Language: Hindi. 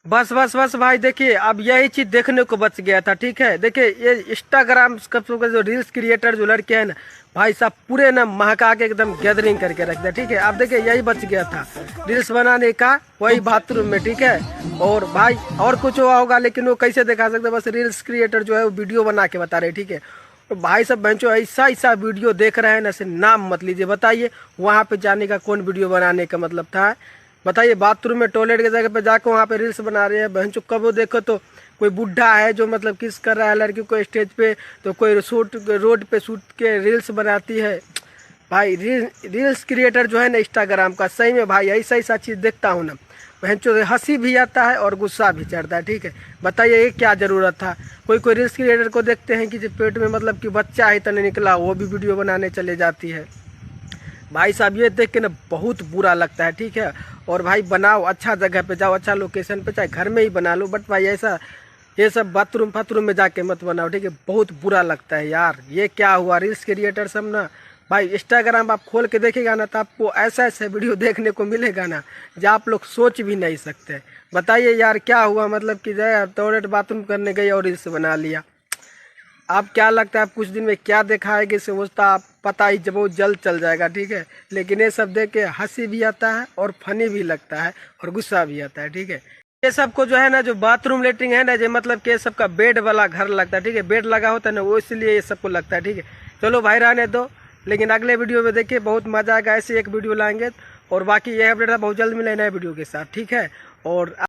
बस बस बस भाई, देखिए अब यही चीज देखने को बच गया था। ठीक है, देखिए ये इंस्टाग्राम का जो रील्स क्रिएटर जो लड़के हैं ना भाई साहब, पूरे ना महका के एकदम गैदरिंग करके रख दिया। ठीक है, अब देखिए यही बच गया था रील्स बनाने का, वही बाथरूम में। ठीक है, और भाई और कुछ हुआ होगा लेकिन वो कैसे दिखा सकते, बस रील्स क्रिएटर जो है वो वीडियो बना के बता रहे। ठीक है, तो भाई सब बेंचो ऐसा ऐसा वीडियो देख रहे हैं ना, ऐसे नाम मत लीजिए। बताइए वहाँ पे जाने का कौन वीडियो बनाने का मतलब था? बताइए, बाथरूम में टॉयलेट की जगह पे जाकर वहाँ पे रील्स बना रहे हैं। बहनचो कब वो देखो तो कोई बुढ़ा है जो मतलब किस कर रहा है लड़की को स्टेज पे, तो कोई शूट रोड पे शूट के रील्स बनाती है। भाई रील्स क्रिएटर जो है ना इंस्टाग्राम का, सही में भाई ऐसा ऐसा चीज़ देखता हूँ ना, बहनचो हंसी भी आता है और गुस्सा भी चढ़ता है। ठीक है, बताइए ये क्या ज़रूरत था? कोई कोई रील्स क्रिएटर को देखते हैं कि जो पेट में मतलब कि बच्चा ही तने निकला, वो भी वीडियो बनाने चले जाती है। भाई साहब ये देख के ना बहुत बुरा लगता है। ठीक है, और भाई बनाओ, अच्छा जगह पे जाओ, अच्छा लोकेशन पे, चाहे घर में ही बना लो, बट भाई ऐसा ये सब बाथरूम में जाके मत बनाओ। ठीक है, बहुत बुरा लगता है यार। ये क्या हुआ? रील्स क्रिएटर सब ना भाई, इंस्टाग्राम आप खोल के देखेगा ना तो आपको ऐसा ऐसा वीडियो देखने को मिलेगा ना जो आप लोग सोच भी नहीं सकते। बताइए यार क्या हुआ? मतलब कि जो टॉयलेट बाथरूम करने गई और रील्स बना लिया। आप क्या लगता है आप कुछ दिन में क्या दिखाएंगे से सोचता आप पता ही जब बहुत जल्द चल जाएगा। ठीक है, लेकिन ये सब देख के हंसी भी आता है और फनी भी लगता है और गुस्सा भी आता है। ठीक है, ये सबको जो है ना, जो बाथरूम लेटरिंग है ना, जो मतलब कि ये सबका बेड वाला घर लगता है। ठीक है, बेड लगा होता है ना, वो इसलिए ये सबको लगता है। ठीक है, चलो भाई रहने दो, लेकिन अगले वीडियो में देखिए बहुत मजा आएगा, ऐसे एक वीडियो लाएंगे। और बाकी यह अपडेट बहुत जल्द मिले नए वीडियो के साथ। ठीक है, और